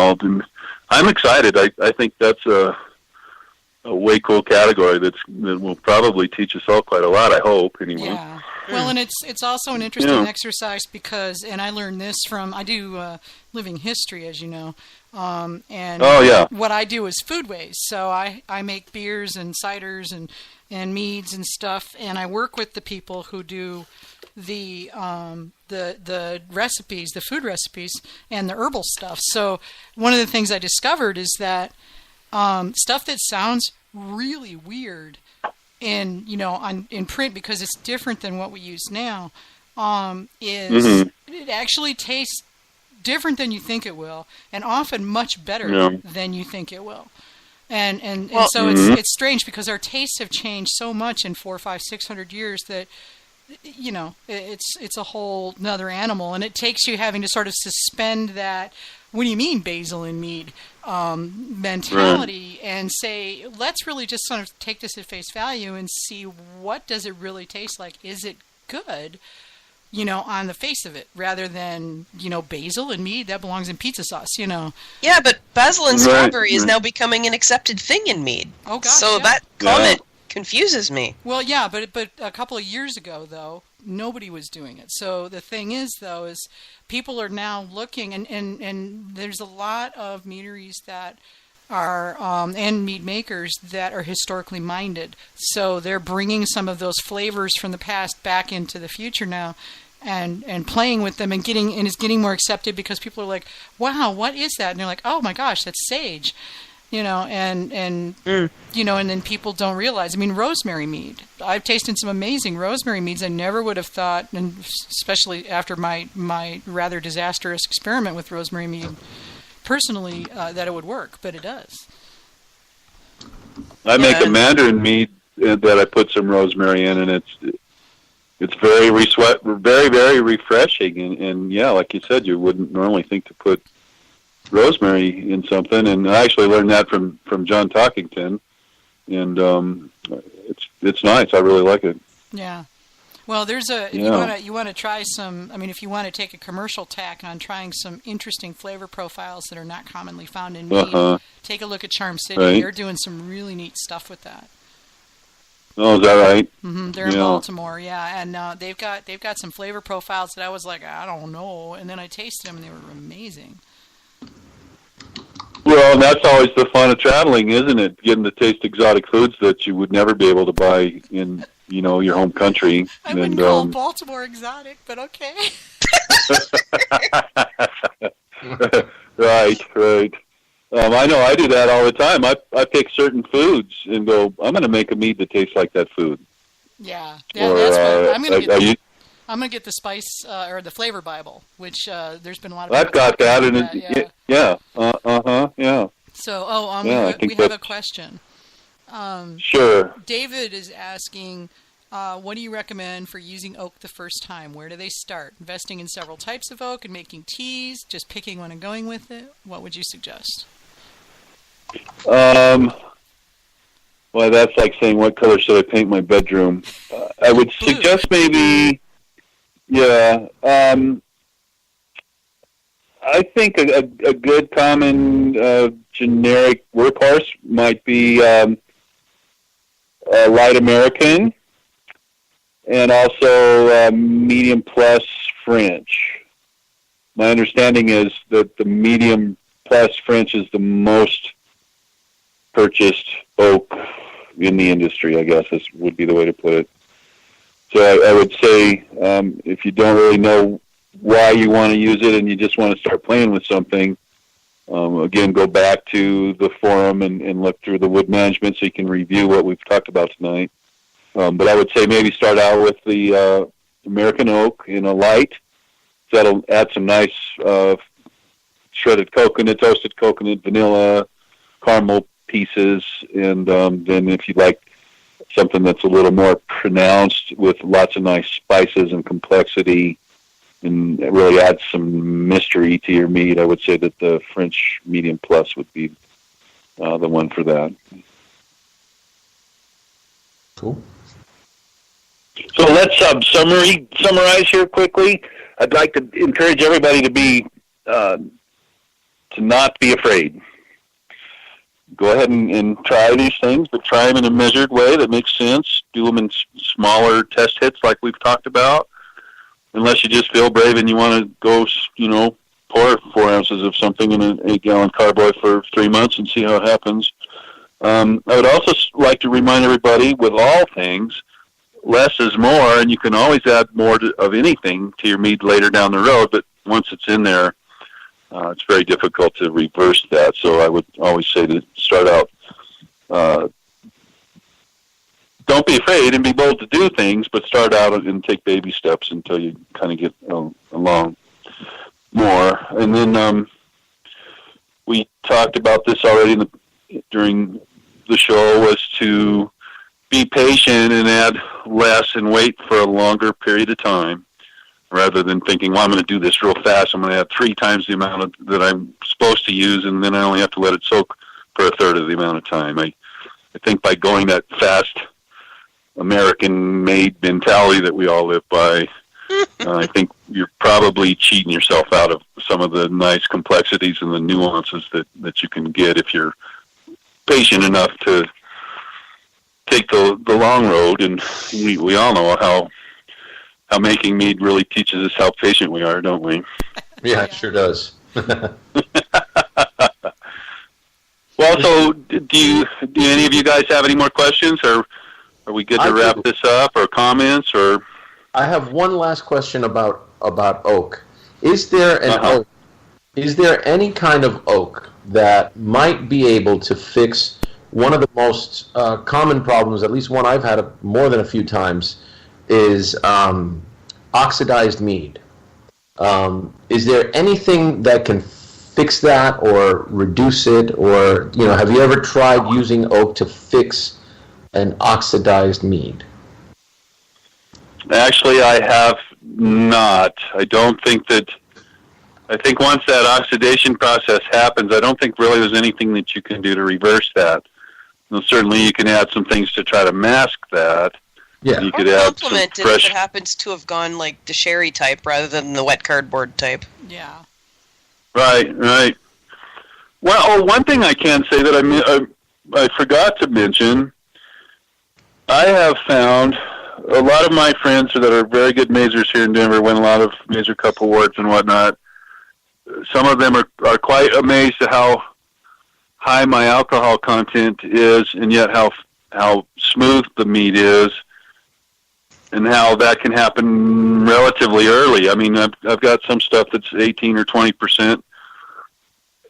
involved, and I'm excited. I think that's a way cool category that will probably teach us all quite a lot, I hope, anyway. Yeah. Well, and it's also an interesting exercise because, and I learned this from, I do living history, as you know, and what I do is food waste. So I make beers and ciders and meads and stuff, and I work with the people who do the recipes, the food recipes, and the herbal stuff. So one of the things I discovered is that stuff that sounds really weird in print, because it's different than what we use now, it actually tastes different than you think it will, and often much better than you think it will. And so it's strange because our tastes have changed so much in 400, 500, 600 years that it's a whole another animal, and it takes you having to sort of suspend that what do you mean basil and mead mentality and say, let's really just sort of take this at face value and see what does it really taste like. Is it good, on the face of it, rather than, basil and mead, that belongs in pizza sauce, Yeah, but basil and strawberry is now becoming an accepted thing in mead. Oh, gosh, so that comment confuses me. Well, yeah, but a couple of years ago, though, nobody was doing it. So the thing is, though, is people are now looking, and there's a lot of meaderies that are, and mead makers that are historically minded. So they're bringing some of those flavors from the past back into the future now, and playing with them, and it's getting more accepted because people are like, wow, what is that? And they're like, oh my gosh, that's sage. And then people don't realize. I mean, rosemary mead. I've tasted some amazing rosemary meads. I never would have thought, and especially after my rather disastrous experiment with rosemary mead, personally, that it would work, but it does. I make a mandarin mead that I put some rosemary in, and it's very very, very refreshing. And yeah, like you said, you wouldn't normally think to put rosemary in something, and I actually learned that from John Talkington, and it's nice. I really like it. Yeah. Well, there's if you want to try some. I mean, if you want to take a commercial tack on trying some interesting flavor profiles that are not commonly found in mead, take a look at Charm City. Right. They're doing some really neat stuff with that. Oh, is that right? Mm-hmm. They're in Baltimore, and they've got some flavor profiles that I was like, I don't know, and then I tasted them, and they were amazing. Well, that's always the fun of traveling, isn't it? Getting to taste exotic foods that you would never be able to buy in, your home country. I wouldn't call Baltimore exotic, but okay. Right. I know I do that all the time. I pick certain foods and go, I'm going to make a mead that tastes like that food. Yeah, that's what I'm going to get. I'm going to get the spice or the flavor Bible, which there's been a lot of. I've got that, and yeah. So, we have a question. Sure. David is asking, what do you recommend for using oak the first time? Where do they start? Investing in several types of oak and making teas, just picking one and going with it? What would you suggest? Well, that's like saying, what color should I paint my bedroom? I would suggest maybe. Yeah, I think a good common generic workhorse might be light American, and also medium plus French. My understanding is that the medium plus French is the most purchased oak in the industry, I guess would be the way to put it. So I would say if you don't really know why you want to use it and you just want to start playing with something, again, go back to the forum and look through the wood management so you can review what we've talked about tonight. But I would say maybe start out with the American oak in a light. That'll add some nice shredded coconut, toasted coconut, vanilla, caramel pieces, and then if you'd like something that's a little more pronounced with lots of nice spices and complexity, and it really adds some mystery to your mead, I would say that the French medium plus would be the one for that. Cool. So let's summarize here quickly. I'd like to encourage everybody to be to not be afraid. Go ahead and try these things, but try them in a measured way that makes sense. Do them in smaller test hits like we've talked about. Unless you just feel brave and you want to go, pour 4 ounces of something in an 8-gallon carboy for 3 months and see how it happens. I would also like to remind everybody, with all things, less is more, and you can always add more of anything to your mead later down the road, but once it's in there, it's very difficult to reverse that. So I would always say to start out, don't be afraid and be bold to do things, but start out and take baby steps until you kind of get along more. And then we talked about this already during the show, was to be patient and add less and wait for a longer period of time, rather than thinking, well, I'm going to do this real fast. I'm going to add 3 times the amount that I'm supposed to use, and then I only have to let it soak for a third of the amount of time. I think by going that fast American-made mentality that we all live by, I think you're probably cheating yourself out of some of the nice complexities and the nuances that you can get if you're patient enough to take the long road. And we all know how making mead really teaches us how patient we are, don't we? Yeah, it sure does. Well, so do any of you guys have any more questions, or are we good to wrap this up, or comments, or? I have one last question about oak. Is there an oak? Is there any kind of oak that might be able to fix one of the most common problems, at least one I've had more than a few times, is oxidized mead? Is there anything that can fix that or reduce it, or have you ever tried using oak to fix an oxidized mead? Actually, I have not. I think once that oxidation process happens, I don't think really there's anything that you can do to reverse that. Well, certainly you can add some things to try to mask that. Yeah. You could add some complement it if it happens to have gone like the sherry type rather than the wet cardboard type. Yeah. Right. Well, one thing I can say that I forgot to mention, I have found a lot of my friends that are very good mazers here in Denver, win a lot of Mazer Cup awards and whatnot. Some of them are quite amazed at how high my alcohol content is, and yet how smooth the mead is, and how that can happen relatively early. I mean, I've got some stuff that's 18 or 20%.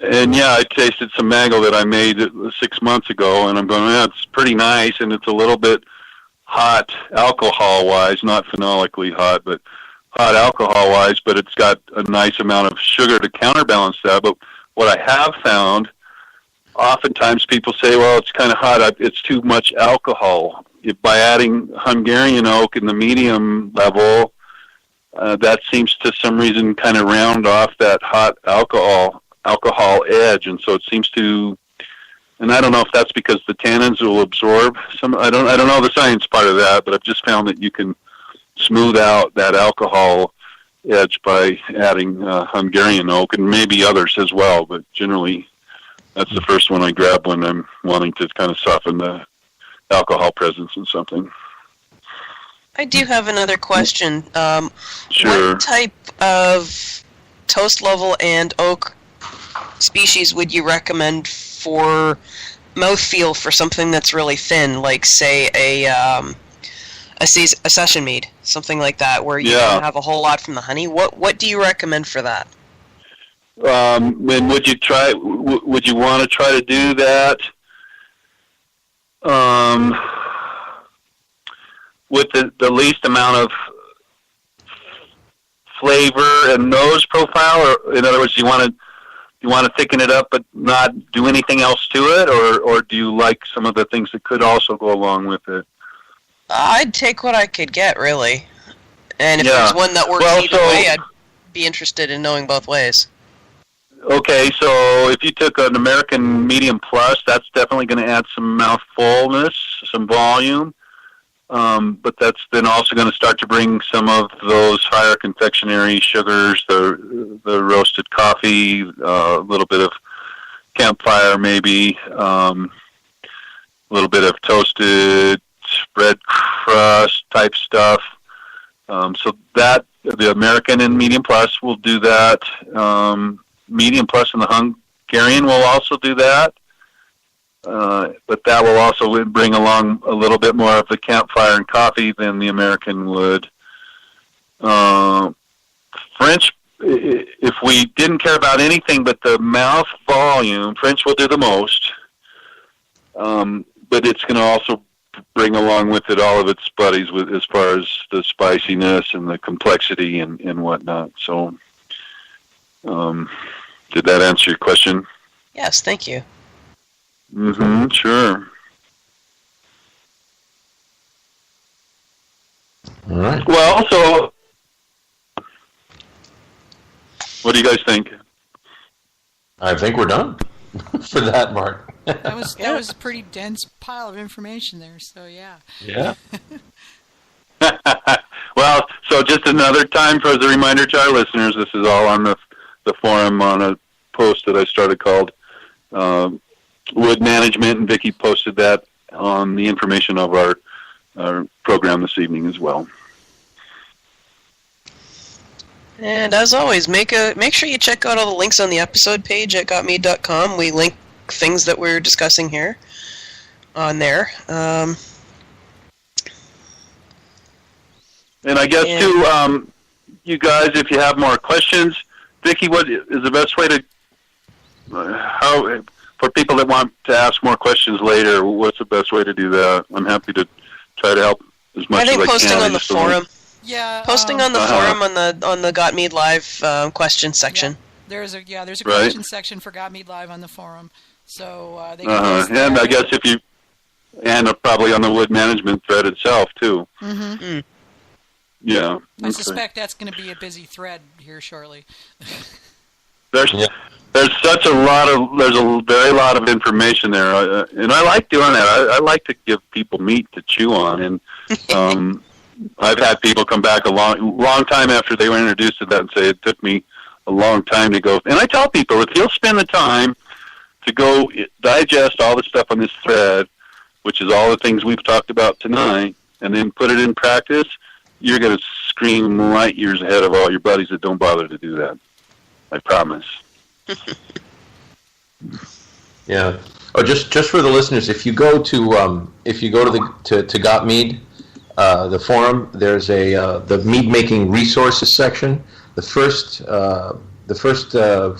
And yeah, I tasted some mango that I made 6 months ago, and I'm going, yeah, it's pretty nice, and it's a little bit hot alcohol-wise, not phenolically hot, but hot alcohol-wise, but it's got a nice amount of sugar to counterbalance that. But what I have found, oftentimes people say, well, it's kind of hot, it's too much alcohol. By adding Hungarian oak in the medium level, that seems to some reason kind of round off that hot alcohol edge, and so it seems to, and I don't know if that's because the tannins will absorb some. I don't know the science part of that, but I've just found that you can smooth out that alcohol edge by adding Hungarian oak, and maybe others as well, but generally that's the first one I grab when I'm wanting to kind of soften the alcohol presence in something. I do have another question. Sure. What type of toast level and oak species would you recommend for mouthfeel for something that's really thin, like say a session mead, something like that, where you don't have a whole lot from the honey? What do you recommend for that? And would you want to try to do that with the least amount of flavor and nose profile, or in other words, you want to thicken it up but not do anything else to it, or do you like some of the things that could also go along with it? I'd take what I could get, really. And if there's one that works either way, I'd be interested in knowing both ways. Okay, so if you took an American Medium Plus, that's definitely going to add some mouth fullness, some volume. But that's then also going to start to bring some of those higher confectionery sugars, the roasted coffee, a little bit of campfire maybe, a little bit of toasted bread crust type stuff. So that the American and Medium Plus will do that. Medium Plus and the Hungarian will also do that. But that will also bring along a little bit more of the campfire and coffee than the American would. French, if we didn't care about anything but the mouth volume, French will do the most. But it's going to also bring along with it all of its buddies with as far as the spiciness and the complexity and whatnot. So, did that answer your question? Yes, thank you. Mm-hmm, sure. All right. Well, so what do you guys think? I think we're done for that, Mark. That was a pretty dense pile of information there. So yeah. Yeah. Well, so just another time as a reminder to our listeners, this is all on the forum on a post that I started called Wood Management, and Vicki posted that on the information of our program this evening as well. And as always, make sure you check out all the links on the episode page at gotmead.com. We link things that we're discussing here on there. And I guess too, you guys, if you have more questions, Vicki, what is the best way to how for people that want to ask more questions later? What's the best way to do that? I'm happy to try to help as much as I can. I think posting on the forum. Yeah, posting on the forum on the Gotmead Live question section. Yeah. There's a question section for Gotmead Live on the forum, so they can post and there. I guess if you probably on the wood management thread itself too. Mm-hmm. Mm. Yeah, I suspect that's going to be a busy thread here shortly. There's such a very lot of information there, and I like doing that. I like to give people meat to chew on, and I've had people come back a long time after they were introduced to that and say it took me a long time to go. And I tell people, if you'll spend the time to go digest all the stuff on this thread, which is all the things we've talked about tonight, and then put it in practice, you're going to scream light years ahead of all your buddies that don't bother to do that. I promise. Yeah. Oh, just for the listeners, if you go to Gotmead, the forum, there's the mead making resources section. The first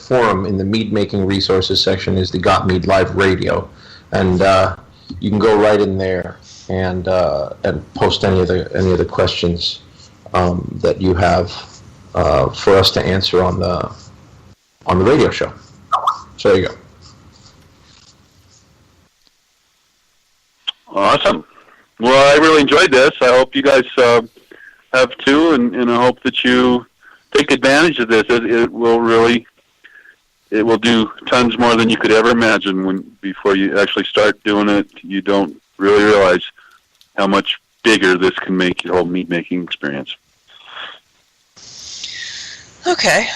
forum in the mead making resources section is the Gotmead Live Radio, and you can go right in there and post any of the questions that you have for us to answer on the radio show. So there you go. Awesome. Well, I really enjoyed this. I hope you guys have too, and I hope that you take advantage of this. It will do tons more than you could ever imagine before you actually start doing it. You don't really realize how much bigger this can make your whole meat making experience. Okay.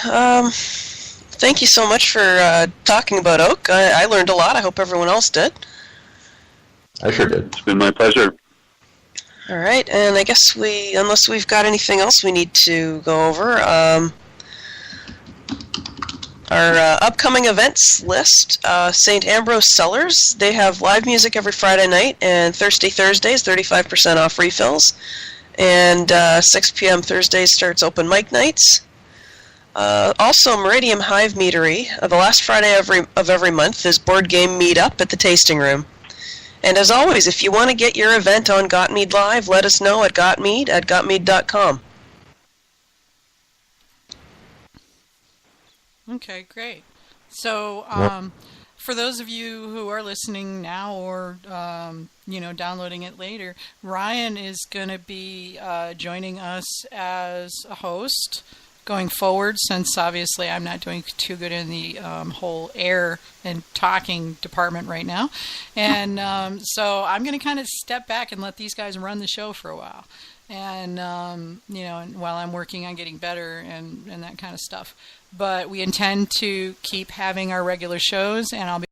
Thank you so much for talking about oak. I learned a lot. I hope everyone else did. I sure did. It's been my pleasure. All right, and I guess unless we've got anything else we need to go over, our upcoming events list, St. Ambrose Cellars, they have live music every Friday night, and Thursdays, 35% off refills, and 6 p.m. Thursdays starts open mic nights. Also, Meridium Hive Meadery, the last Friday of every month is Board Game Meetup at the Tasting Room. And as always, if you want to get your event on Gotmead Live, let us know at gotmead@gotmead.com. Okay, great. So, for those of you who are listening now or downloading it later, Ryan is going to be joining us as a host going forward, since obviously I'm not doing too good in the whole air and talking department right now. And so I'm going to kind of step back and let these guys run the show for a while. And, and while I'm working on getting better and that kind of stuff. But we intend to keep having our regular shows, and I'll be